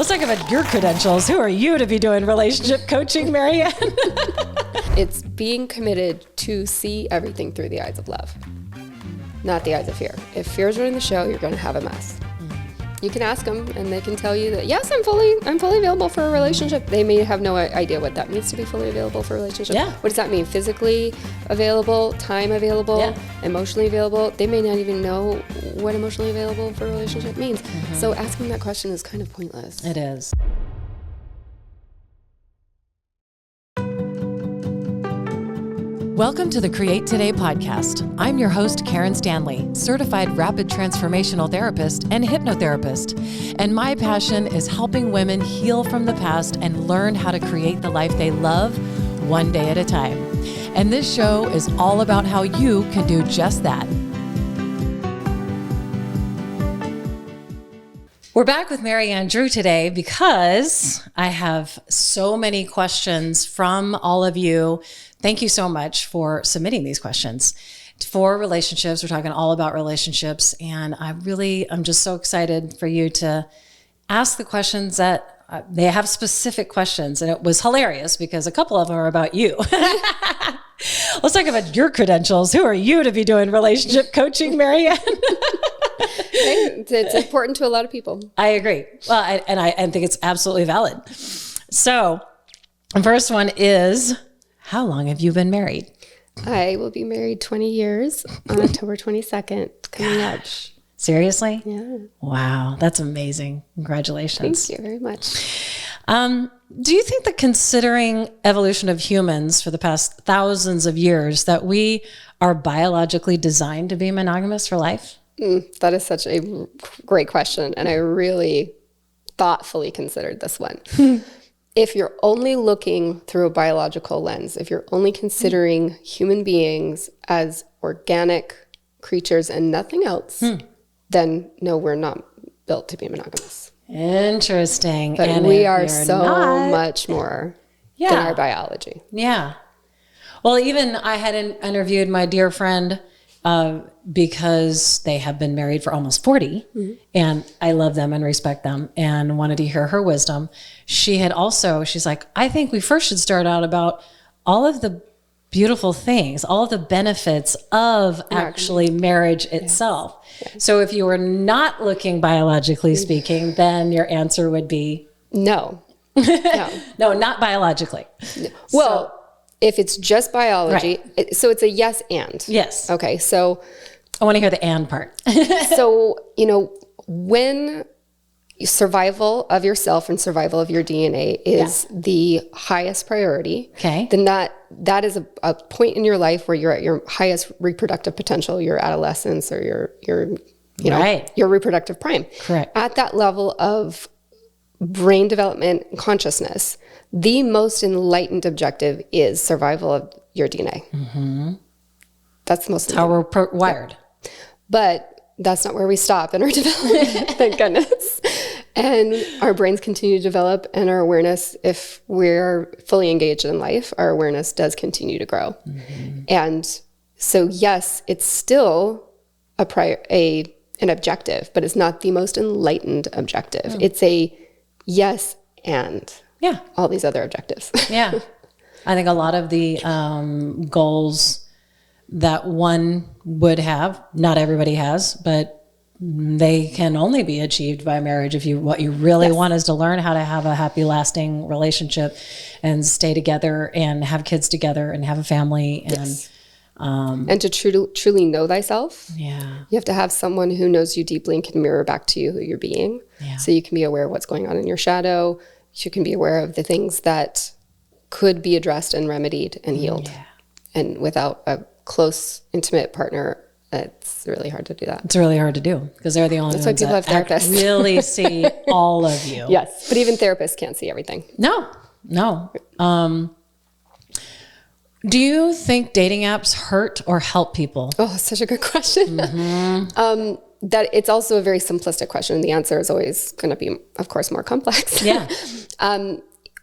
Let's talk about your credentials. Who are you to be doing relationship coaching, Merianne? It's being committed to see everything through the eyes of love, not the eyes of fear. If fear is running the show, you're going to have a mess. You can ask them and they can tell you that, yes, I'm fully available for a relationship. They may have no idea what that means to be fully available for a relationship. Yeah. What does that mean? Physically available, time available, emotionally available. They may not even know what emotionally available for a relationship means. So asking that question is kind of pointless. It is. Welcome to the Create Today podcast. I'm your host, Karen Stanley, certified rapid transformational therapist and hypnotherapist. And my passion is helping women heal from the past and learn how to create the life they love one day at a time. And this show is all about how you can do just that. We're back with Merianne Drew today because I have so many questions from all of you. Thank you so much for submitting these questions for relationships. We're talking all about relationships, and I'm just so excited for you to ask the questions that they have specific questions. And it was hilarious because a couple of them are about you. Let's talk about your credentials. Who are you to be doing relationship coaching, Merianne? It's important to a lot of people. I agree. Well, I think it's absolutely valid. So the first one is, how long have you been married? I will be married 20 years on October 22nd coming up. Seriously? Yeah. Wow. That's amazing. Congratulations. Thank you very much. Do you think that considering evolution of humans for the past thousands of years that we are biologically designed to be monogamous for life? That is such a great question. And I really thoughtfully considered this one. If you're only looking through a biological lens, if you're only considering human beings as organic creatures and nothing else, then no, we're not built to be monogamous. Interesting. But and we are so much more than our Yeah. biology. Yeah. Well, even I had interviewed my dear friend because they have been married for almost 40 and I love them and respect them and wanted to hear her wisdom. She's like, I think we first should start out about all of the beautiful things, all of the benefits of actually marriage itself. Yeah. So if you were not looking biologically speaking, then your answer would be no. No, not biologically. No. Well, if it's just biology, so it's a yes and. Yes. Okay, so I want to hear the and part. So, when survival of yourself and survival of your DNA is the highest priority, then that is a point in your life where you're at your highest reproductive potential, your adolescence or your reproductive prime. Correct. At that level of brain development and consciousness, the most enlightened objective is survival of your DNA. Mm-hmm. That's the most how we're wired. Yeah. But that's not where we stop in our development, thank goodness. And our brains continue to develop, and our awareness, if we're fully engaged in life, our awareness does continue to grow. Mm-hmm. And so, yes, it's still an objective, but it's not the most enlightened objective. It's a yes and all these other objectives. Yeah. I think a lot of the goals that one would have, not everybody has, but they can only be achieved by marriage if what you really want is to learn how to have a happy, lasting relationship and stay together and have kids together and have a family. And to truly know thyself, you have to have someone who knows you deeply and can mirror back to you who you're being. Yeah. So you can be aware of what's going on in your shadow. You can be aware of the things that could be addressed and remedied and healed. Yeah. And without a close, intimate partner, it's really hard to do that. It's really hard to do because they're the only ones that really see all of you. Yes, but even therapists can't see everything. No. Do you think dating apps hurt or help people? Oh, such a good question. Mm-hmm. That it's also a very simplistic question. The answer is always going to be, of course, more complex. Yeah.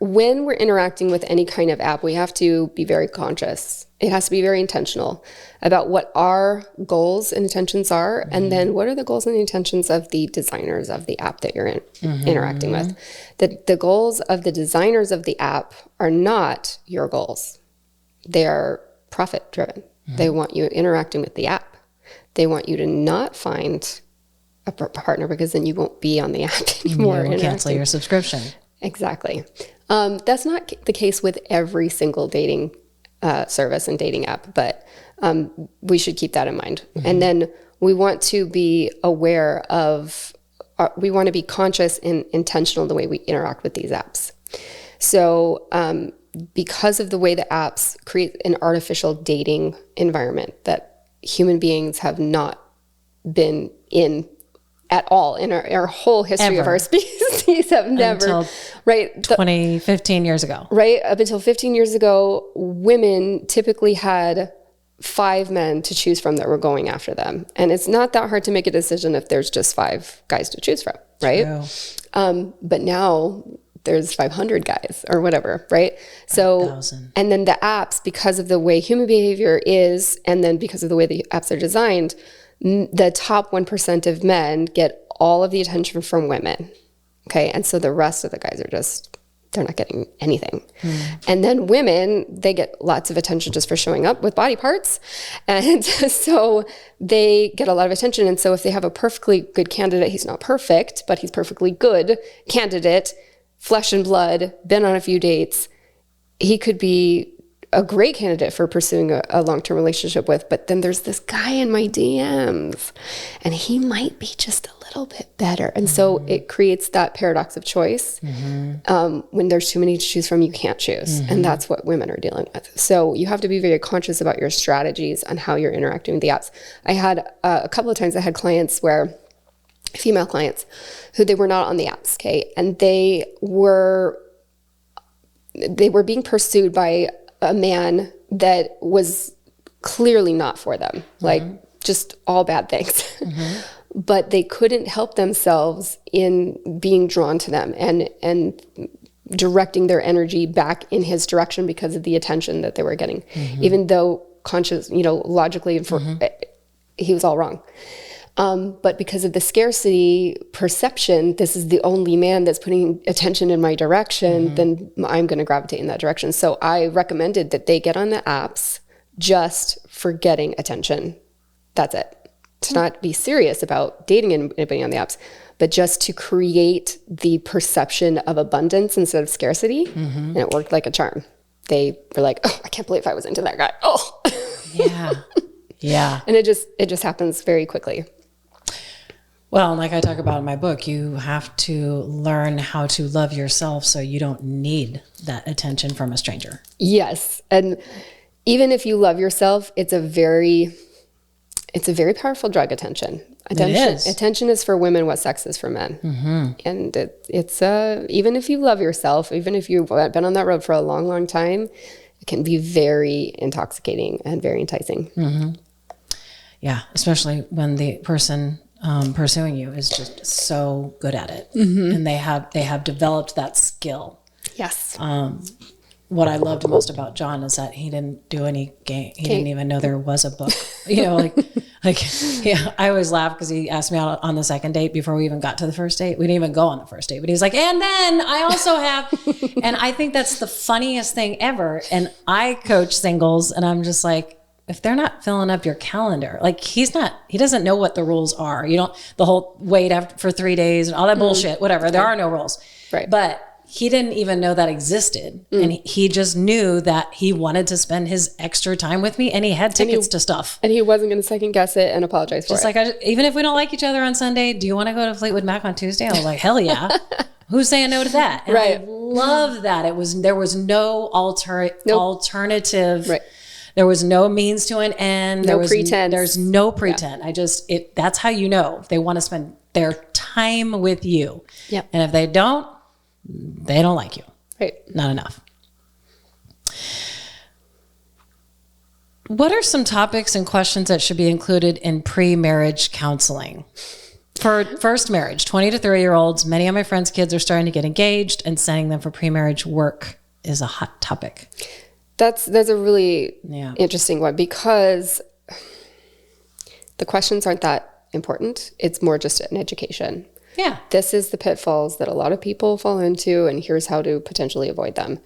when we're interacting with any kind of app, we have to be very conscious. It has to be very intentional about what our goals and intentions are, and then what are the goals and the intentions of the designers of the app that you're interacting with. The goals of the designers of the app are not your goals. They are profit driven. They want you interacting with the app. They want you to not find a partner because then you won't be on the app anymore. You will cancel your subscription. Exactly. That's not the case with every single dating service and dating app, but we should keep that in mind. And then we want to be aware of, we want to be conscious and intentional in the way we interact with these apps. So because of the way the apps create an artificial dating environment that human beings have not been in at all in our whole history of our species have never, until right? 15 years ago. Right. Up until 15 years ago, women typically had 5 men to choose from that were going after them. And it's not that hard to make a decision if there's just 5 guys to choose from, right? But now there's 500 guys or whatever, right? So, 1,000. And then the apps, because of the way human behavior is, and then because of the way the apps are designed, the top 1% of men get all of the attention from women. Okay. And so the rest of the guys are just, they're not getting anything. And then women, they get lots of attention just for showing up with body parts. And so they get a lot of attention. And so if they have a perfectly good candidate, he's not perfect, but he's perfectly good candidate, flesh and blood, been on a few dates, he could be a great candidate for pursuing a long-term relationship with, but then there's this guy in my DMs and he might be just a little bit better. And so it creates that paradox of choice. When there's too many to choose from, you can't choose. And that's what women are dealing with. So you have to be very conscious about your strategies on how you're interacting with the apps. I had a couple of times I had clients where, female clients, who they were not on the apps, okay? And they were being pursued by a man that was clearly not for them, like just all bad things. But they couldn't help themselves in being drawn to them and directing their energy back in his direction because of the attention that they were getting, even though conscious, logically, he was all wrong. But because of the scarcity perception, this is the only man that's putting attention in my direction, then I'm going to gravitate in that direction. So I recommended that they get on the apps just for getting attention. That's it. To not be serious about dating anybody on the apps, but just to create the perception of abundance instead of scarcity. And it worked like a charm. They were like, oh, I can't believe I was into that guy. Oh, yeah. And it just happens very quickly. Well, like I talk about in my book, you have to learn how to love yourself so you don't need that attention from a stranger. Yes. And even if you love yourself, it's a very powerful drug, attention. It is. Attention is for women what sex is for men. And it's even if you love yourself, even if you've been on that road for a long, long time, it can be very intoxicating and very enticing. Yeah, especially when the person pursuing you is just so good at it, and they have developed that skill. Yes. What I loved most about John is that he didn't do any game. He didn't even know there was a book. Yeah. I always laugh because he asked me out on the second date before we even got to the first date. We didn't even go on the first date, but he's like, and then I also have, and I think that's the funniest thing ever. And I coach singles, and I'm just like, if they're not filling up your calendar, like he doesn't know what the rules are. The whole wait for 3 days and all that bullshit, whatever. There are no rules. Right. But he didn't even know that existed. And he just knew that he wanted to spend his extra time with me, and he had tickets to stuff. And he wasn't going to second guess it and apologize for it. Just like, even if we don't like each other on Sunday, do you want to go to Fleetwood Mac on Tuesday? I was like, hell yeah. Who's saying no to that? And right. I love that. There was no alternative. Right. There was no means to an end. No pretense. There's no pretend. Yeah. That's how you know they want to spend their time with you. Yep. And if they don't like you. Right. Not enough. What are some topics and questions that should be included in pre-marriage counseling? For first marriage, 20 to 30-year-olds, many of my friends' kids are starting to get engaged, and sending them for pre-marriage work is a hot topic. That's a really interesting one, because the questions aren't that important. It's more just an education. Yeah. This is the pitfalls that a lot of people fall into, and here's how to potentially avoid them.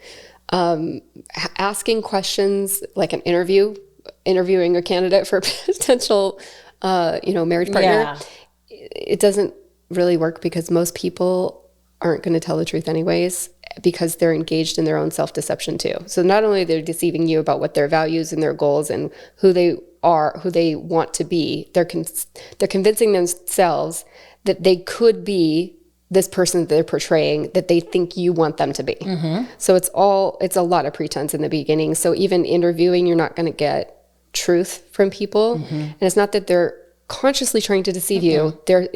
Asking questions like an interviewing a candidate for a potential, marriage partner, it doesn't really work, because most people aren't going to tell the truth anyways, because they're engaged in their own self-deception too. So not only they're deceiving you about what their values and their goals and who they are, who they want to be, they're convincing themselves that they could be this person that they're portraying, that they think you want them to be. Mm-hmm. So it's a lot of pretense in the beginning. So even interviewing, you're not going to get truth from people. Mm-hmm. And it's not that they're consciously trying to deceive you. They're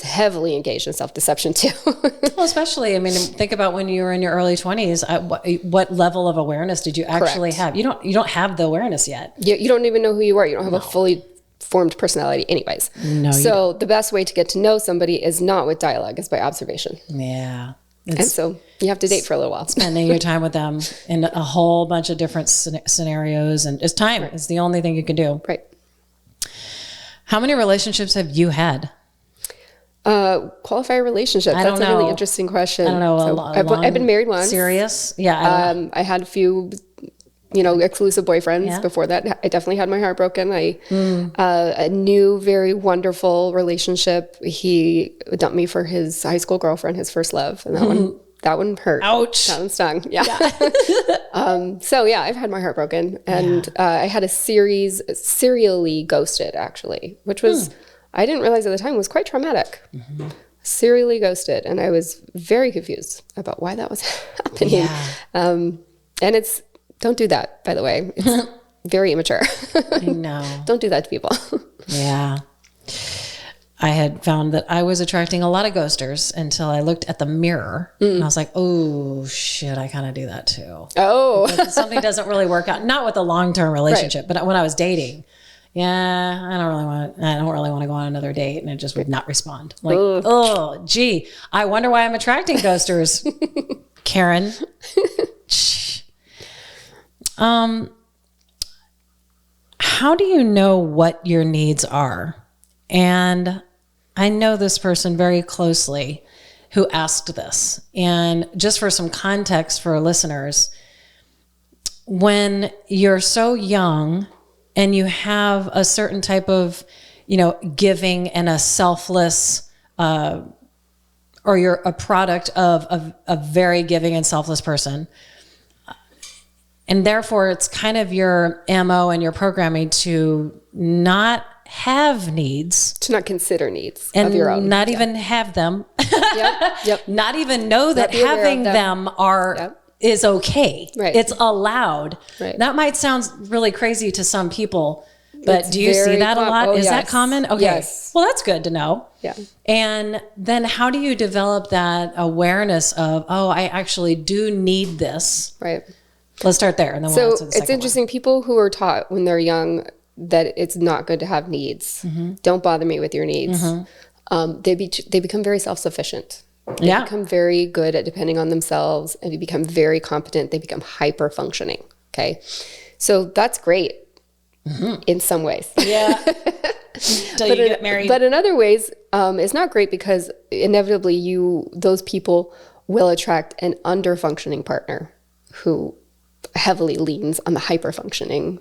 heavily engaged in self-deception too. Well, especially, I mean, think about when you were in your early 20s, what level of awareness did you actually have? You don't have the awareness yet. You don't even know who you are. You don't have a fully formed personality anyways. No. So the best way to get to know somebody is not with dialogue, is by observation. Yeah. And so you have to date for a little while. Spending your time with them in a whole bunch of different scenarios, and just time is the only thing you can do. Right. How many relationships have you had? Qualified relationship. That's a really interesting question. I don't know. So I've been married once. Serious? Yeah. I had a few, exclusive boyfriends before that. I definitely had my heart broken. A new, very wonderful relationship. He dumped me for his high school girlfriend, his first love. And that one hurt. Ouch. That one stung. Yeah. I've had my heart broken. And I had a series, serially ghosted, actually, which was, I didn't realize at the time, was quite traumatic. Mm-hmm. Serially ghosted. And I was very confused about why that was happening. Yeah. And don't do that, by the way. It's very immature. I know. Don't do that to people. Yeah. I had found that I was attracting a lot of ghosters until I looked at the mirror and I was like, oh shit, I kind of do that too. Oh. Something doesn't really work out. Not with a long-term relationship, but when I was dating, I don't really want to go on another date, and it just would not respond. Like, oh, gee, I wonder why I'm attracting ghosters, Karen. How do you know what your needs are? And I know this person very closely who asked this. And just for some context for listeners, when you're so young and you have a certain type of, giving and a selfless, or you're a product of a very giving and selfless person, and therefore it's kind of your MO and your programming to not have needs, to not consider needs and of your own, not even have them, yep. Not even know that having them is okay. Right. It's allowed. Right. That might sound really crazy to some people, but do you see that a lot? Is that common? Okay. Yes. Well, that's good to know. Yeah. And then how do you develop that awareness of, I actually do need this? Right. Let's start there. And then we'll answer the second it's interesting. one. People who are taught when they're young that it's not good to have needs. Mm-hmm. Don't bother me with your needs. Mm-hmm. They become very self-sufficient. They become very good at depending on themselves, and they become very competent. They become hyper-functioning. Okay. So that's great in some ways. Yeah. Until you get married. But in other ways, it's not great, because inevitably those people will attract an under-functioning partner who heavily leans on the hyper-functioning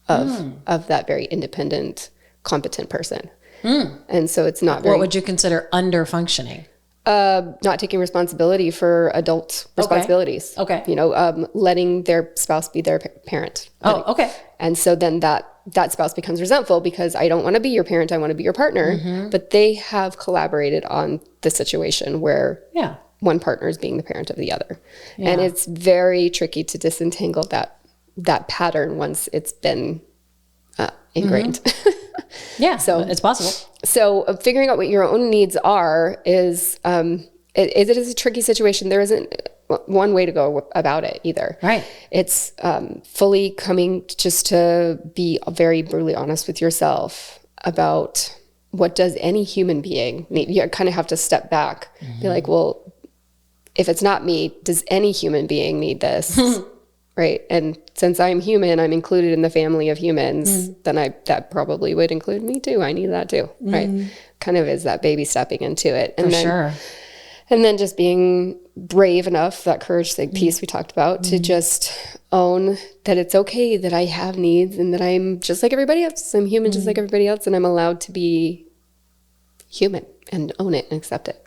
of that very independent, competent person. And so it's not very... What would you consider under-functioning? Not taking responsibility for adult responsibilities. Okay. Letting their spouse be their parent. Oh, okay. And so then that spouse becomes resentful, because I don't want to be your parent, I want to be your partner. Mm-hmm. But they have collaborated on the situation where one partner is being the parent of the other. Yeah. And it's very tricky to disentangle that pattern once it's been ingrained. Mm-hmm. Yeah, so it's possible. So figuring out what your own needs are is it is a tricky situation. There isn't one way to go about it either. Right. It's fully coming just to be very brutally honest with yourself about what does any human being need? You kind of have to step back, be like, well, if it's not me, does any human being need this? Right. And since I'm human, I'm included in the family of humans, then that probably would include me too. I need that too. Right. Kind of is that baby stepping into it. And And then just being brave enough, that courage, the piece we talked about, to just own that it's okay that I have needs and that I'm just like everybody else. I'm human just like everybody else, and I'm allowed to be human and own it and accept it.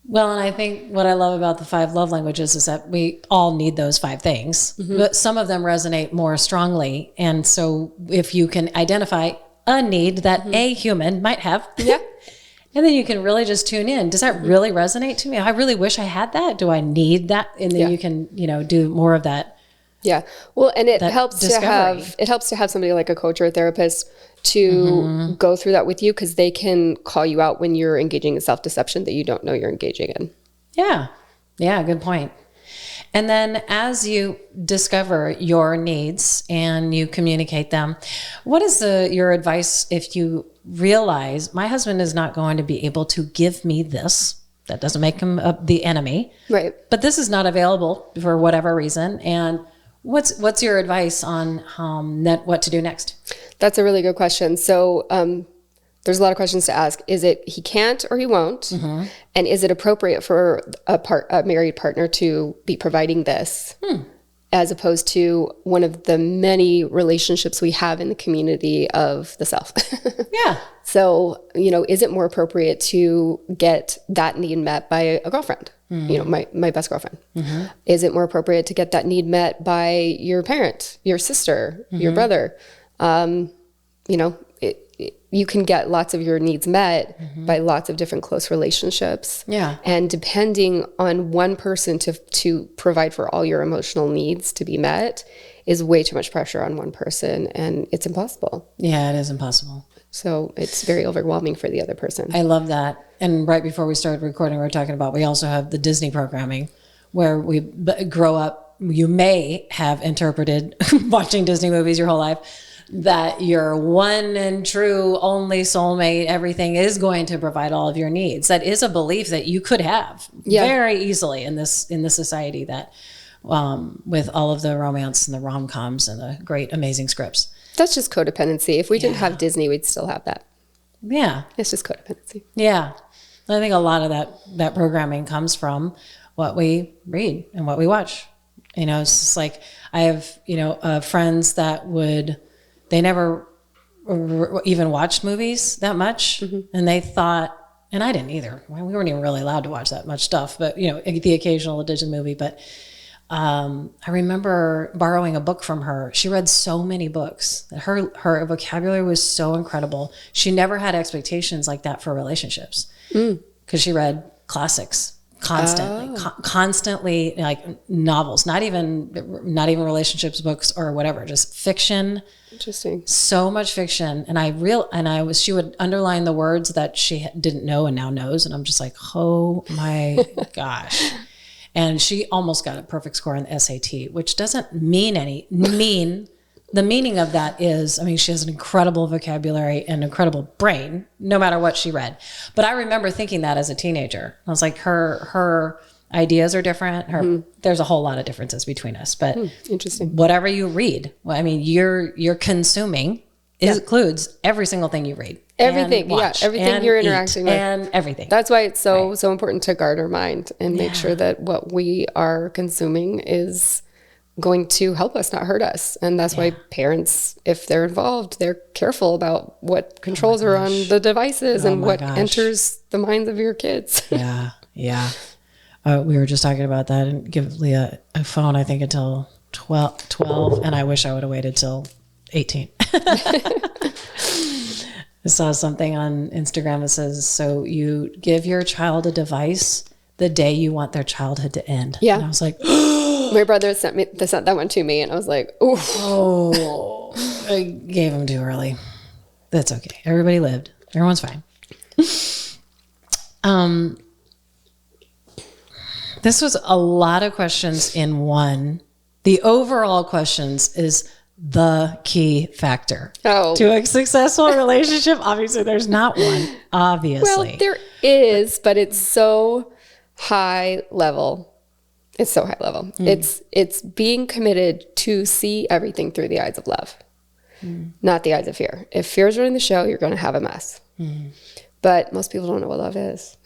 Well, and I think what I love about the 5 love languages is that we all need those 5 things, but some of them resonate more strongly. And so if you can identify a need that a human might have, and then you can really just tune in. Does that really resonate to me? I really wish I had that. Do I need that? And then you can, do more of that. Yeah. Well, and it helps to have somebody like a coach or a therapist to go through that with you, because they can call you out when you're engaging in self-deception that you don't know you're engaging in. Yeah. Yeah. Good point. And then as you discover your needs and you communicate them, what is your advice if you realize my husband is not going to be able to give me this? That doesn't make him the enemy. Right. But this is not available for whatever reason. And what's your advice on what to do next? That's a really good question. So there's a lot of questions to ask. Is it he can't or he won't? And is it appropriate for a married partner to be providing this, as opposed to one of the many relationships we have in the community of the self? Yeah. So, is it more appropriate to get that need met by a girlfriend? My best girlfriend. Is it more appropriate to get that need met by your parent, your sister, your brother? You can get lots of your needs met by lots of different close relationships. Yeah. And depending on one person to provide for all your emotional needs to be met is way too much pressure on one person, and it's impossible. Yeah, it is impossible. So it's very overwhelming for the other person. I love that. And right before we started recording, we were talking about, we also have the Disney programming where we grow up. You may have interpreted watching Disney movies your whole life that your one and true only soulmate, everything is going to provide all of your needs. That is a belief that you could have very easily in this society that with all of the romance and the rom-coms and the great, amazing scripts. That's just codependency. If we didn't have Disney, we'd still have that. Yeah. It's just codependency. Yeah. I think a lot of that programming comes from what we read and what we watch. It's just like, I have, friends that they never even watched movies that much. And they thought, and I didn't either. We weren't even really allowed to watch that much stuff, but the occasional Disney movie. But I remember borrowing a book from her. She read so many books. Her vocabulary was so incredible. She never had expectations like that for relationships, because she read classics constantly, like novels, not even relationships books or whatever, just fiction. Interesting. So much fiction. She would underline the words that she didn't know and now knows. And I'm just like, oh my gosh. And she almost got a perfect score on the SAT, which doesn't mean the meaning of that is, she has an incredible vocabulary and incredible brain, no matter what she read. But I remember thinking that as a teenager. I was like, her ideas are different. There's a whole lot of differences between us, but interesting. Whatever you read, you're consuming includes every single thing you read. Everything, everything you're interacting with. And everything. That's why it's so important to guard our mind and make sure that what we are consuming is going to help us, not hurt us. And that's why parents, if they're involved, they're careful about what controls are on the devices and what enters the minds of your kids. Yeah. We were just talking about that, and give Leah a phone, I think, until 12, and I wish I would have waited till 18. I saw something on Instagram that says, so you give your child a device the day you want their childhood to end. Yeah. And I was like, my brother sent that one to me, and I was like, oof. Oh, I gave him too early. That's okay. Everybody lived. Everyone's fine. This was a lot of questions in one. The overall questions is the key factor Oh. to a successful relationship? Obviously, there's not one. Obviously. Well, there is, but it's so high level. It's so high level. It's being committed to see everything through the eyes of love, not the eyes of fear. If fear is running the show, you're going to have a mess. But most people don't know what love is.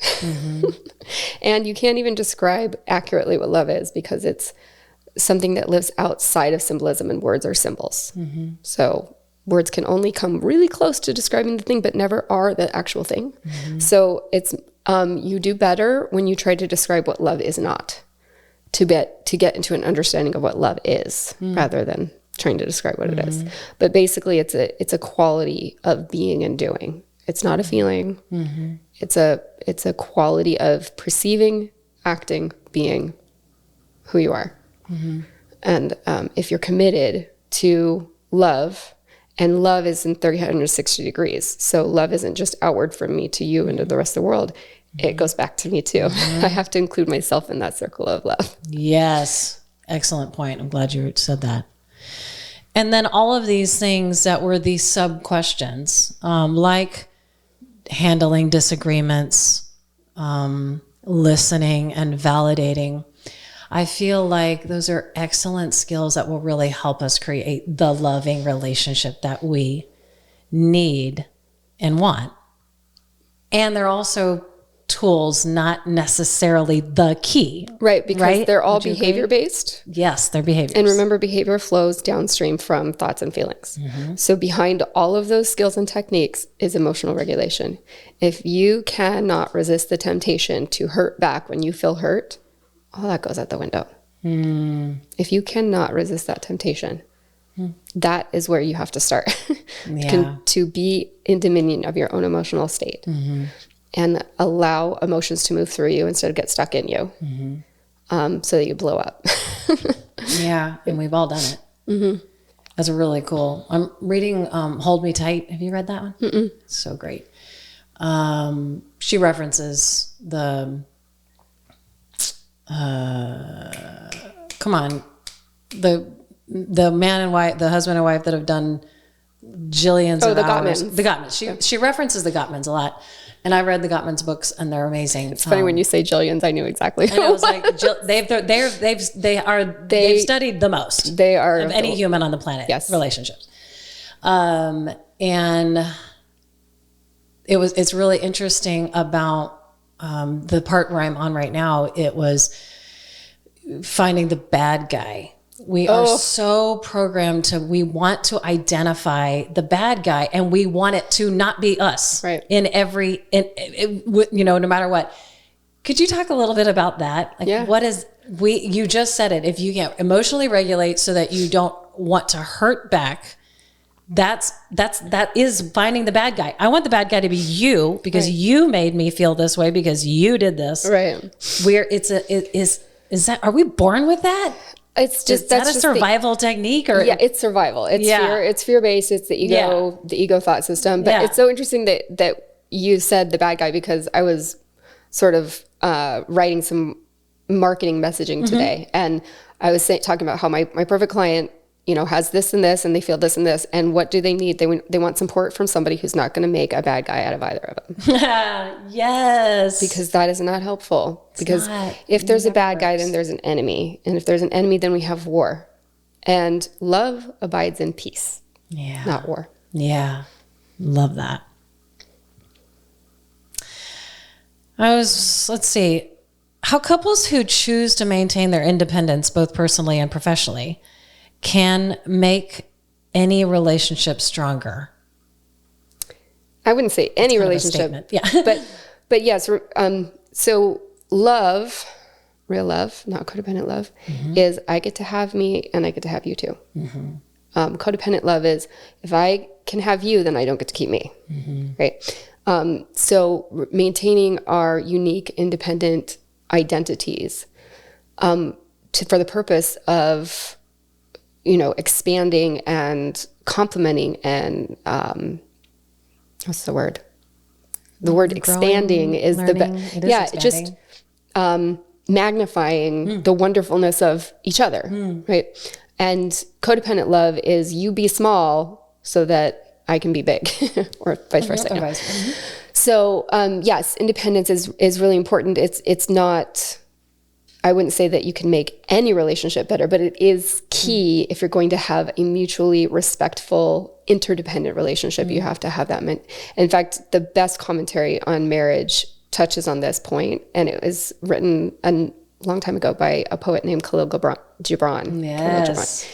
And you can't even describe accurately what love is because it's something that lives outside of symbolism, and words are symbols. So words can only come really close to describing the thing, but never are the actual thing. So it's you do better when you try to describe what love is not, to get into an understanding of what love is, rather than trying to describe what it is. But basically, it's a quality of being and doing. It's not a feeling. It's a quality of perceiving, acting, being who you are. And if you're committed to love, and love is in 360 degrees. So love isn't just outward from me to you and to the rest of the world. It goes back to me too. I have to include myself in that circle of love. Yes. Excellent point. I'm glad you said that. And then all of these things that were these sub questions, like handling disagreements, listening and validating. I feel like those are excellent skills that will really help us create the loving relationship that we need and want. And they're also tools, not necessarily the key. Right, because right? they're all Would you agree? behavior-based. Yes, they're behaviors. And remember, behavior flows downstream from thoughts and feelings. So behind all of those skills and techniques is emotional regulation. If you cannot resist the temptation to hurt back when you feel hurt, all that goes out the window. If you cannot resist that temptation, that is where you have to start. To be in dominion of your own emotional state. And allow emotions to move through you instead of get stuck in you, so that you blow up. Yeah, and we've all done it. That's really cool. I'm reading Hold Me Tight. Have you read that one? It's so great. She references the, the man and wife, the husband and wife that have done jillions of the hours. Gottmans. The Gottmans. She references the Gottmans a lot. And I read the Gottmans books, and they're amazing. It's funny when you say jillions, I knew exactly. And I was like, they've studied the most. They are of any human on the planet. Yes, relationships. And it's really interesting about the part where I'm on right now. It was finding the bad guy. We are so programmed we want to identify the bad guy, and we want it to not be us, right? No matter what. Could you talk a little bit about that? What is, you just said it, if you can emotionally regulate so that you don't want to hurt back, that is finding the bad guy. I want the bad guy to be you, because you made me feel this way because you did this. Right. Are we born with that? It's just, that's a survival technique, or it's survival. It's fear. It's fear based. It's the ego, the ego thought system. But it's so interesting that you said the bad guy, because I was sort of writing some marketing messaging today, and I was talking about how my perfect client, has this and this, and they feel this and this, and what do they need? They want support from somebody who's not going to make a bad guy out of either of them. Yes, because that is not helpful. Because if there's a bad guy, then there's an enemy, and if there's an enemy, then we have war. And love abides in peace, not war. Yeah, love that. Let's see, how couples who choose to maintain their independence, both personally and professionally, can make any relationship stronger. I wouldn't say any relationship. But yes. So love, real love, not codependent love, is I get to have me and I get to have you too. Codependent love is if I can have you, then I don't get to keep me. Right. So maintaining our unique, independent identities for the purpose of expanding and complementing and what's the word? The word expanding is magnifying the wonderfulness of each other, right? And codependent love is you be small so that I can be big, or vice versa. Mm-hmm. So yes, independence is really important. It's not, I wouldn't say that you can make any relationship better, but it is key if you're going to have a mutually respectful, interdependent relationship. You have to have that. In fact, the best commentary on marriage touches on this point, and it was written a long time ago by a poet named Khalil Gibran. Yes.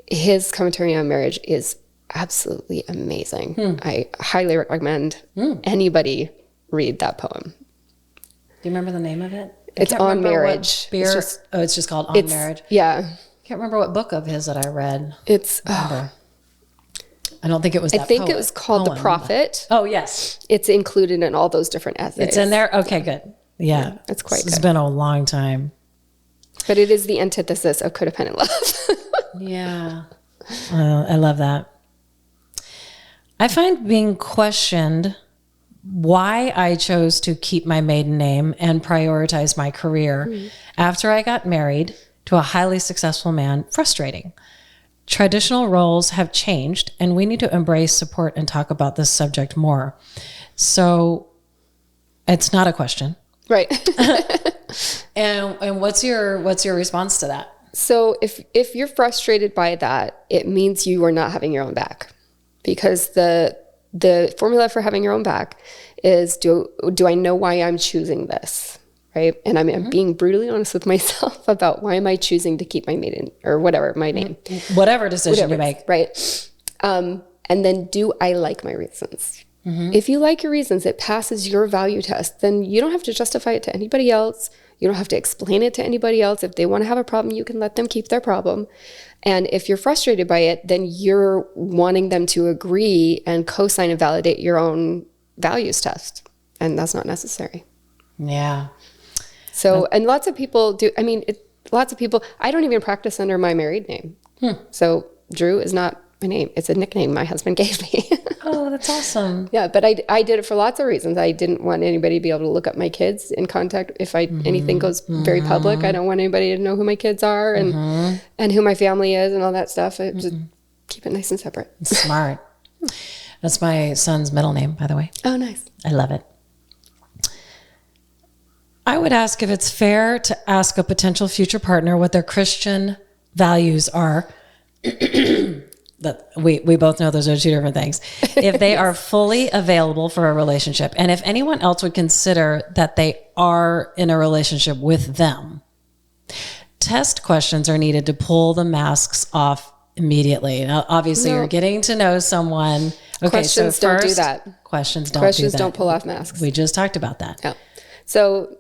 His commentary on marriage is absolutely amazing. I highly recommend anybody read that poem. Do you remember the name of it? It's on marriage. It's just called On Marriage. Yeah. I can't remember what book of his that I read. I don't think it was that think it was called poem. The Prophet. Oh, yes. It's included in all those different essays. It's in there? Okay, good. Yeah. It's quite good. It's been a long time. But it is the antithesis of codependent love. Yeah. I love that. I find being questioned why I chose to keep my maiden name and prioritize my career after I got married to a highly successful man frustrating. Traditional roles have changed, and we need to embrace, support, and talk about this subject more. So it's not a question. Right. And what's your response to that? So if you're frustrated by that, it means you are not having your own back, because the formula for having your own back is do I know why I'm choosing this, right? And I'm being brutally honest with myself about why am I choosing to keep my maiden or whatever my name, whatever decision you make, right? And then do I like my reasons? If you like your reasons, it passes your value test, then you don't have to justify it to anybody else. You don't have to explain it to anybody else. If they want to have a problem, you can let them keep their problem. And if you're frustrated by it, then you're wanting them to agree and co-sign and validate your own values test. And that's not necessary. Yeah. So, and lots of people do, I don't even practice under my married name. So Drew is not my name. It's a nickname my husband gave me. Oh, that's awesome. Yeah, but I did it for lots of reasons. I didn't want anybody to be able to look up my kids in contact. If anything goes very public, I don't want anybody to know who my kids are and who my family is and all that stuff. I just keep it nice and separate. Smart. That's my son's middle name, by the way. Oh, nice. I love it. I would ask if it's fair to ask a potential future partner what their Christian values are. That we both know those are two different things. If they are fully available for a relationship, and if anyone else would consider that they are in a relationship with them. Test questions are needed to pull the masks off immediately. Now, obviously, you're getting to know someone. Okay, questions so don't first, do that. Questions don't Questions do that. don't pull off masks. We just talked about that. Yeah. So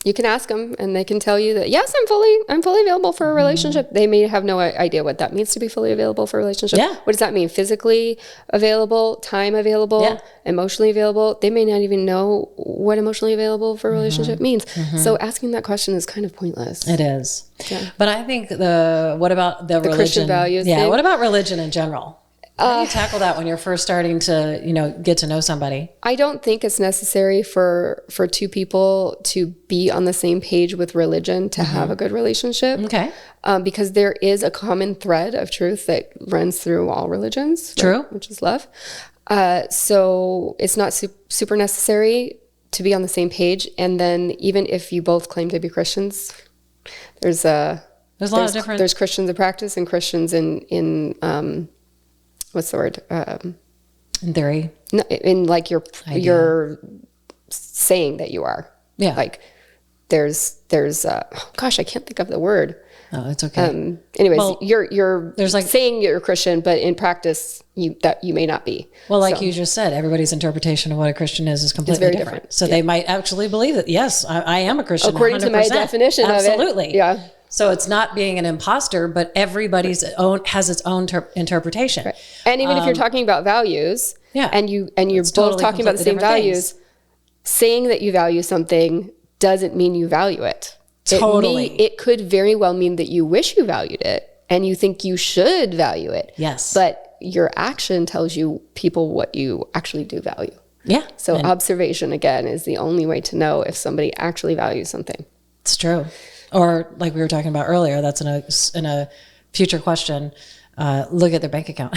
you can ask them and they can tell you that, yes, I'm fully available for a relationship. They may have no idea what that means to be fully available for a relationship. Yeah. What does that mean? Physically available, time available, emotionally available. They may not even know what emotionally available for a relationship means. So asking that question is kind of pointless. It is. Yeah. But I think what about the religion? Christian values Yeah. thing? What about religion in general? How do you tackle that when you're first starting to, get to know somebody? I don't think it's necessary for two people to be on the same page with religion to have a good relationship. Okay. Because there is a common thread of truth that runs through all religions. True. Right, which is love. So it's not super necessary to be on the same page. And then even if you both claim to be Christians, there's a lot of different. There's Christians in practice and Christians in what's the word? In theory. No, in like you're saying that you are. Yeah. Like there's gosh, I can't think of the word. Oh, it's okay. Anyways, Well, you're there's like saying you're a Christian, but in practice you may not be. Well, like you just said, everybody's interpretation of what a Christian is completely very different. So they might actually believe that, yes, I am a Christian. According 100%. to my definition Absolutely. of it. Yeah. So it's not being an imposter, but everybody's has its own interpretation. Right. And even if you're talking about values, and you're It's both totally talking about the same completely different values, things. saying that you value something doesn't mean you value it. Totally. It could very well mean that you wish you valued it and you think you should value it. Yes. But your action tells you people what you actually do value. Yeah. So observation, again, is the only way to know if somebody actually values something. It's true. Or like we were talking about earlier, that's in a future question, look at their bank account.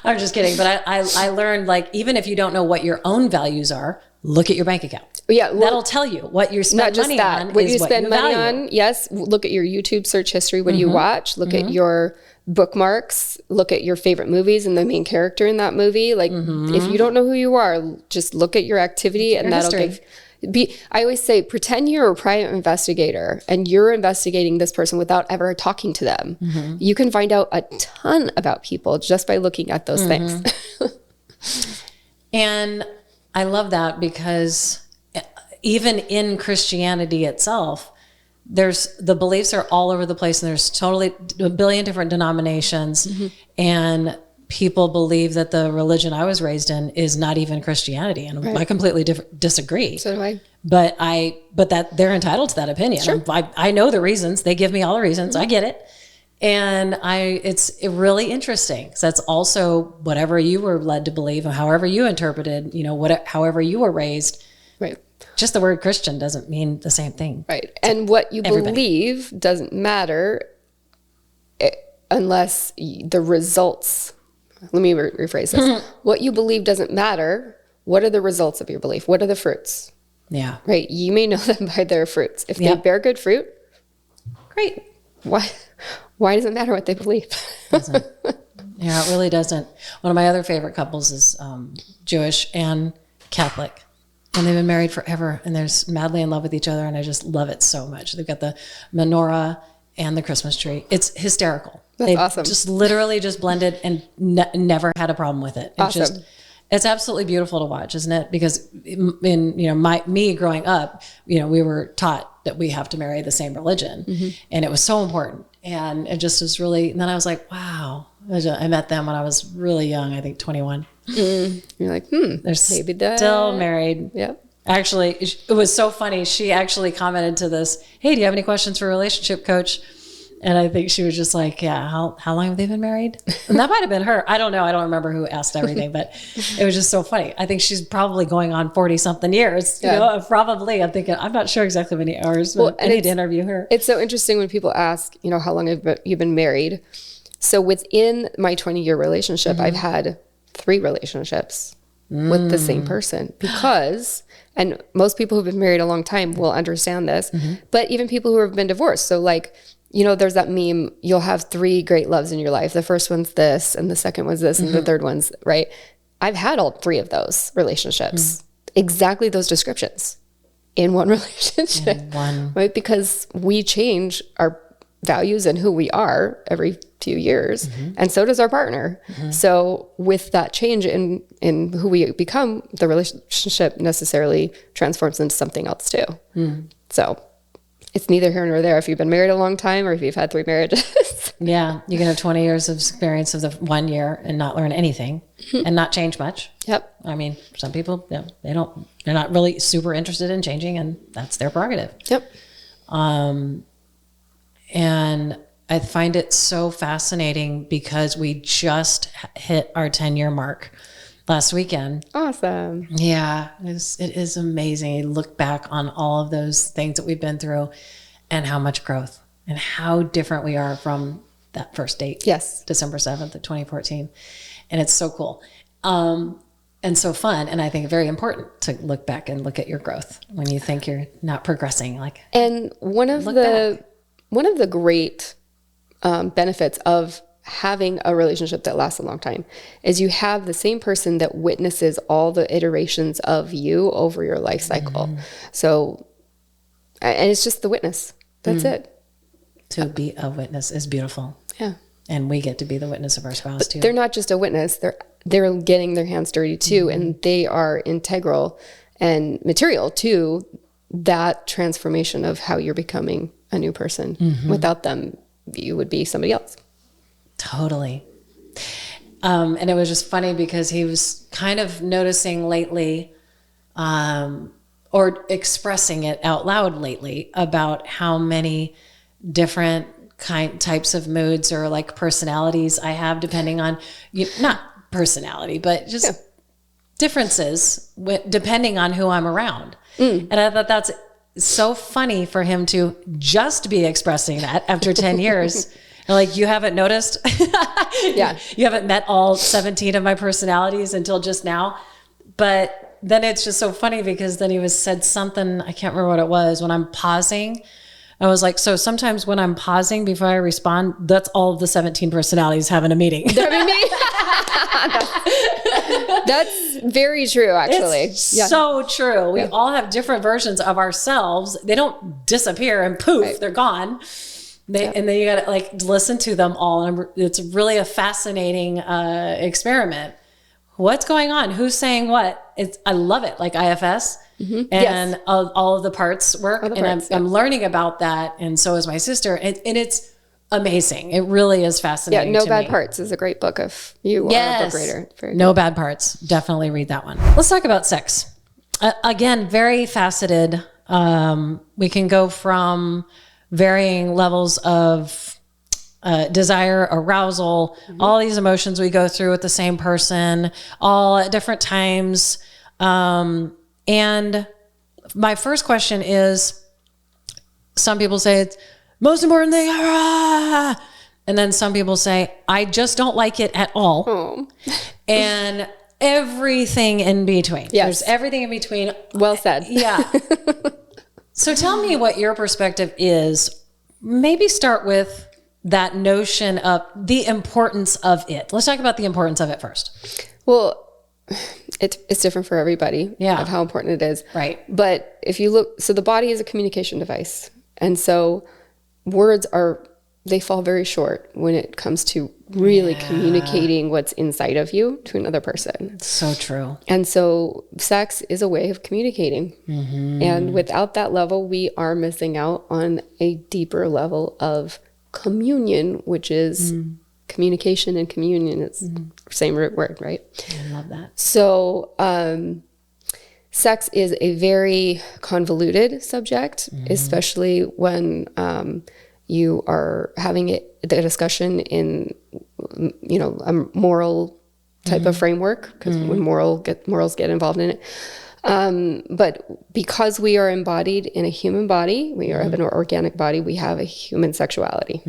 I'm just kidding. But I learned, like, even if you don't know what your own values are, look at your bank account. Yeah, well, that'll tell you what you spend money on. What is you what spend you money value. on. Yes. Look at your YouTube search history. What do you watch? Look at your bookmarks. Look at your favorite movies and the main character in that movie. Like, if you don't know who you are, just look at your activity, and that'll I always say, pretend you're a private investigator and you're investigating this person without ever talking to them. You can find out a ton about people just by looking at those things. And I love that, because even in Christianity itself, the beliefs are all over the place, and there's totally a billion different denominations, and people believe that the religion I was raised in is not even Christianity, and I completely disagree. So do I. But that they're entitled to that opinion. Sure. I know the reasons. They give me all the reasons. I get it. And it's really interesting. So that's also whatever you were led to believe, and however you interpreted, however you were raised. Right. Just the word Christian doesn't mean the same thing. Right. And what you believe doesn't matter unless the results. Let me rephrase this. What you believe doesn't matter. What are the results of your belief? What are the fruits? Yeah. Right. You may know them by their fruits. If they bear good fruit, great. Why does it matter what they believe? Doesn't. Yeah, it really doesn't. One of my other favorite couples is Jewish and Catholic. And they've been married forever, and they're madly in love with each other, and I just love it so much. They've got the menorah and the Christmas tree. It's hysterical. They've awesome. Just literally just blended and never had a problem with it. It's absolutely beautiful to watch, isn't it? Because in me growing up, we were taught that we have to marry the same religion, and it was so important. And it just was really. And then I was like, wow. I met them when I was really young. I think 21. You're like, they're maybe still married. Yeah. Actually, it was so funny. She actually commented to this, "Hey, do you have any questions for a relationship coach?" And I think she was just like, "Yeah, how long have they been married?" And that might have been her. I don't know. I don't remember who asked everything, but it was just so funny. I think she's probably going on 40 something years. Probably. I'm thinking, I'm not sure exactly how many hours. But I need to interview her. It's so interesting when people ask, how long have you been married? So within my 20-year relationship, I've had 3 relationships with the same person, because, and most people who've been married a long time will understand this, but even people who have been divorced. So like, there's that meme, you'll have 3 great loves in your life. The first one's this, and the second one's this, and the third one's, right? I've had all 3 of those relationships, exactly those descriptions in one relationship, right? Because we change our values and who we are every few years, and so does our partner. So with that change in who we become, the relationship necessarily transforms into something else too. So it's neither here nor there if you've been married a long time or if you've had 3 marriages. Yeah, you can have 20 years of experience of the 1 year and not learn anything and not change much. Yep. I mean, some people, they're not really super interested in changing, and that's their prerogative. Yep. And I find it so fascinating because we just hit our 10-year mark last weekend. Awesome. Yeah, it is amazing. You look back on all of those things that we've been through and how much growth and how different we are from that first date. Yes. December 7th of 2014. And it's so cool. And so fun. And I think very important to look back and look at your growth when you think you're not progressing. And one of the great benefits of having a relationship that lasts a long time is you have the same person that witnesses all the iterations of you over your life cycle. So, and it's just the witness. That's it. To be a witness is beautiful. Yeah. And we get to be the witness of our spouse too. They're not just a witness. They're getting their hands dirty too. And they are integral and material to that transformation of how you're becoming a new person. Without them, you would be somebody else. Totally. And it was just funny because he was kind of noticing lately, or expressing it out loud lately, about how many different types of moods or like personalities I have, depending on, not personality, but just differences depending on who I'm around. And I thought that's so funny for him to just be expressing that after 10 years. Like, you haven't noticed? Yeah. You haven't met all 17 of my personalities until just now. But then it's just so funny because then he said something, I can't remember what it was, when I'm pausing. I was like, so sometimes when I'm pausing before I respond, that's all of the 17 personalities having a meeting. That's very true, actually. It's so true. We all have different versions of ourselves. They don't disappear and poof, they're gone. And then you got to like listen to them all. And it's really a fascinating experiment. What's going on? Who's saying what? I love it. Like IFS. And all of the parts work. I'm learning about that. And so is my sister. And it's amazing. It really is fascinating. No Bad Parts is a great book if you are a book reader. No Bad Parts. Definitely read that one. Let's talk about sex. Again, very faceted. We can go from varying levels of desire, arousal, all these emotions we go through with the same person, all at different times. And my first question is, some people say it's most important thing, and then some people say, I just don't like it at all. Oh. And everything in between. Yes. There's everything in between. Well said. Yeah. So tell me what your perspective is. Maybe start with that notion of the importance of it. Let's talk about the importance of it first. Well, it's different for everybody of how important it is. Right. But if you look, so the body is a communication device. And so words they fall very short when it comes to really communicating what's inside of you to another person. So true. And so sex is a way of communicating. And without that level, we are missing out on a deeper level of communion, which is communication and communion. It's the same root word, right? I love that. So sex is a very convoluted subject, especially when you are having the discussion in, a moral type of framework, because when morals get involved in it. But because we are embodied in a human body, we have an organic body, we have a human sexuality.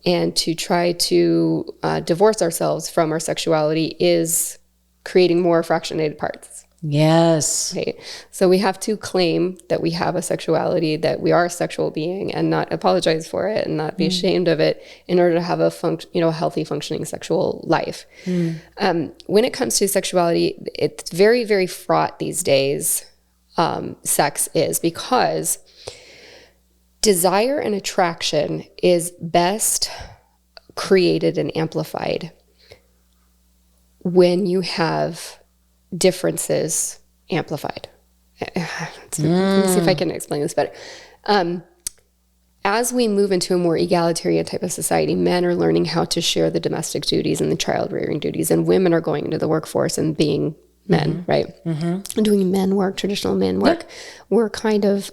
And to try to divorce ourselves from our sexuality is creating more fractionated parts. Yes. Okay. So we have to claim that we have a sexuality, that we are a sexual being, and not apologize for it and not be ashamed of it in order to have a healthy functioning sexual life. When it comes to sexuality, it's very, very fraught these days. Sex is, because desire and attraction is best created and amplified when you have differences amplified. Let me see if I can explain this better. As we move into a more egalitarian type of society, men are learning how to share the domestic duties and the child rearing duties, and women are going into the workforce and being men, right? And doing men work, traditional men work. We're kind of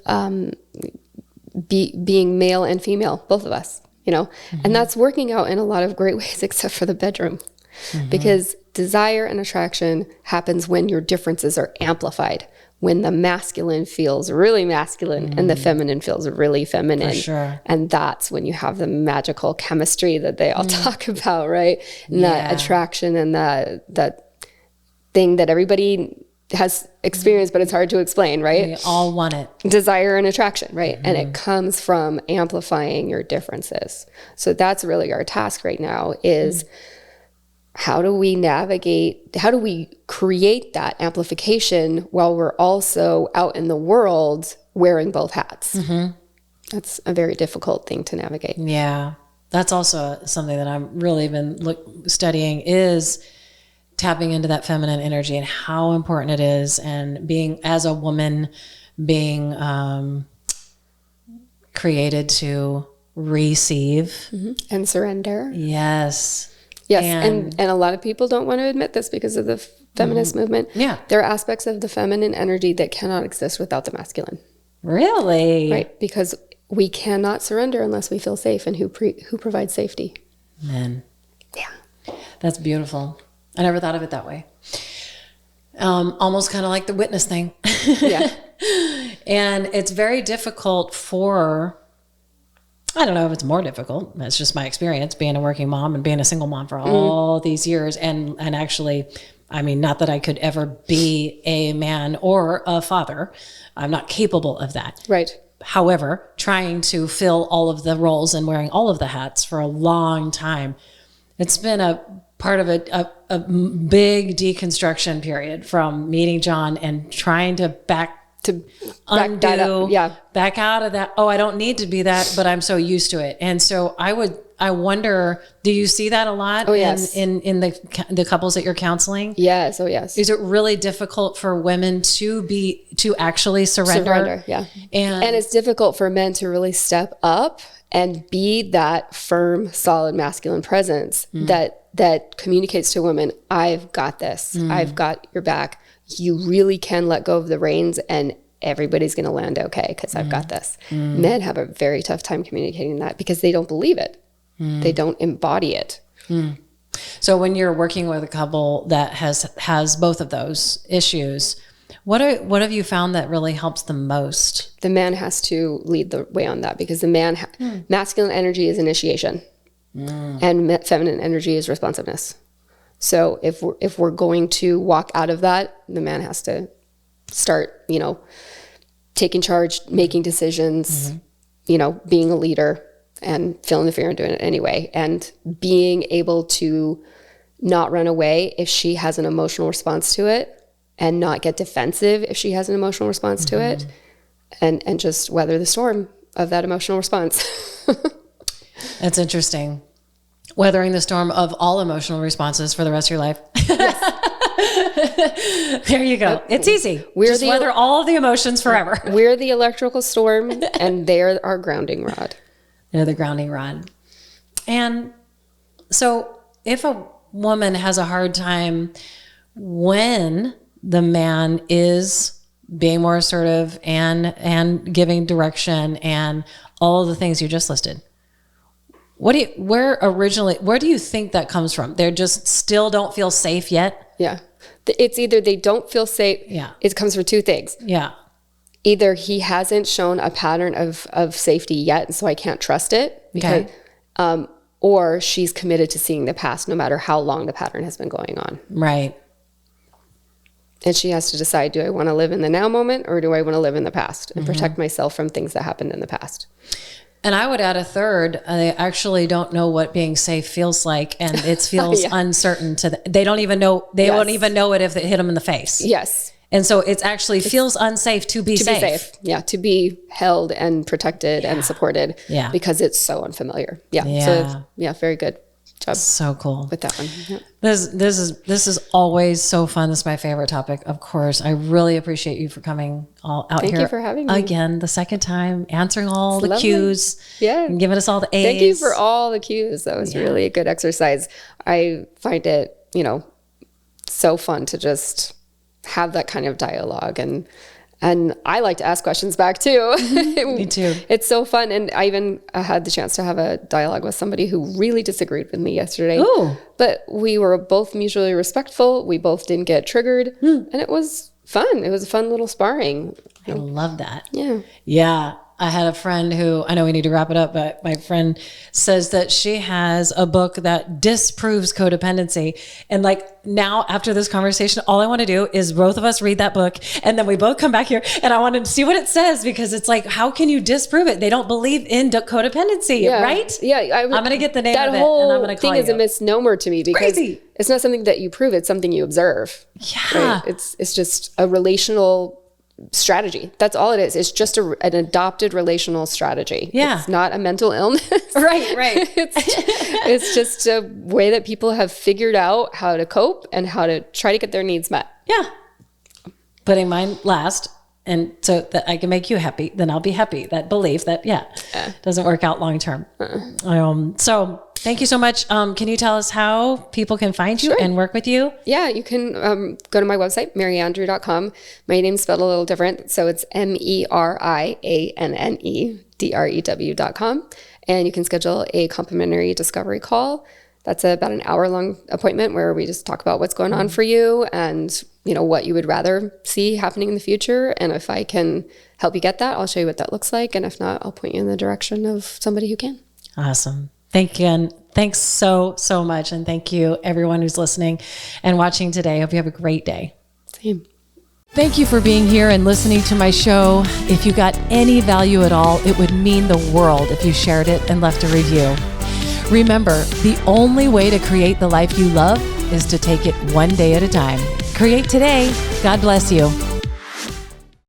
being male and female, both of us, and that's working out in a lot of great ways, except for the bedroom. Because desire and attraction happens when your differences are amplified, when the masculine feels really masculine and the feminine feels really feminine. For sure. And that's when you have the magical chemistry that they all talk about, right? And that attraction and that thing that everybody has experienced, but it's hard to explain, right? We all want it. Desire and attraction, right? And it comes from amplifying your differences. So that's really our task right now is... how do we create that amplification while we're also out in the world wearing both hats? That's a very difficult thing to navigate. Yeah. That's also something that I'm really been studying, is tapping into that feminine energy and how important it is, and being, as a woman, being created to receive. And surrender. Yes. Yes, and a lot of people don't want to admit this because of the feminist movement. Yeah. There are aspects of the feminine energy that cannot exist without the masculine. Really? Right, because we cannot surrender unless we feel safe, and who provides safety? Men. Yeah. That's beautiful. I never thought of it that way. Almost kind of like the witness thing. Yeah. And it's very difficult for I don't know if it's more difficult. That's just my experience being a working mom and being a single mom for all these years. And actually, I mean, not that I could ever be a man or a father. I'm not capable of that. Right. However, trying to fill all of the roles and wearing all of the hats for a long time, it's been a part of a big deconstruction period from meeting John and trying to back that up. Yeah. Back out of that. Oh, I don't need to be that, but I'm so used to it. And so I wonder, do you see that a lot in the couples that you're counseling? Yes. Oh, yes. Is it really difficult for women to actually surrender? Yeah. And it's difficult for men to really step up and be that firm, solid, masculine presence that communicates to women, I've got this. I've got your back. You really can let go of the reins and everybody's going to land okay because I've got this. Men have a very tough time communicating that because they don't believe it. They don't embody it. So when you're working with a couple that has both of those issues, what have you found that really helps the most? The man has to lead the way on that because the masculine energy is initiation and feminine energy is responsiveness. So if we're going to walk out of that, the man has to start, taking charge, making decisions, being a leader and feeling the fear and doing it anyway. And being able to not run away if she has an emotional response to it and not get defensive if she has an emotional response to it and just weather the storm of that emotional response. That's interesting. Weathering the storm of all emotional responses for the rest of your life. There you go. It's easy. Just weather all of the emotions forever. We're the electrical storm and they're our grounding rod. They're the grounding rod. And so if a woman has a hard time when the man is being more assertive and giving direction and all of the things you just listed, where do you think that comes from? They just still don't feel safe yet? Yeah. It's either they don't feel safe. Yeah. It comes from two things. Yeah. Either he hasn't shown a pattern of safety yet, and so I can't trust it. Because, or she's committed to seeing the past no matter how long the pattern has been going on. Right. And she has to decide, do I want to live in the now moment or do I want to live in the past and protect myself from things that happened in the past? And I would add a third. They actually don't know what being safe feels like, and it feels uncertain to them. They don't even know. They won't even know it if it hit them in the face. Yes. And so it actually feels unsafe to be safe. Yeah, to be held and protected and supported. Yeah. Because it's so unfamiliar. Yeah. So very good job. So cool with that one. Yeah. This is always so fun. This is my favorite topic, of course. I really appreciate you for coming out here. Thank you for having me again the second time, answering all the cues. Yeah, and giving us all the A's. Thank you for all the cues. That was really a good exercise. I find it, so fun to just have that kind of dialogue and I like to ask questions back too. Me too. It's so fun. And I even had the chance to have a dialogue with somebody who really disagreed with me yesterday. Ooh. But we were both mutually respectful. We both didn't get triggered. And it was fun. It was a fun little sparring. I love that. Yeah. Yeah. I had a friend who, I know we need to wrap it up, but my friend says that she has a book that disproves codependency. And now after this conversation, all I want to do is both of us read that book and then we both come back here and I want to see what it says because it's like, how can you disprove it? They don't believe in codependency, right? Yeah. I'm going to get the name of it and I'm going to call you. That whole thing is a misnomer to me because it's not something that you prove. It's something you observe. Yeah. Right? It's just a relational strategy. That's all it is. It's just an adopted relational strategy. Yeah. It's not a mental illness. Right. It's just a way that people have figured out how to cope and how to try to get their needs met. Yeah. Putting mine last. And so that I can make you happy, then I'll be happy. That belief that, doesn't work out long term. So thank you so much. Can you tell us how people can find you and work with you? Yeah, you can go to my website, meriannedrew.com. My name's spelled a little different. So it's meriannedrew.com. And you can schedule a complimentary discovery call That's about an hour-long appointment where we just talk about what's going on for you and, what you would rather see happening in the future. And if I can help you get that, I'll show you what that looks like. And if not, I'll point you in the direction of somebody who can. Awesome. Thank you. And thanks so much. And thank you, everyone who's listening and watching today. I hope you have a great day. Same. Thank you for being here and listening to my show. If you got any value at all, it would mean the world if you shared it and left a review. Remember, the only way to create the life you love is to take it one day at a time. Create today. God bless you.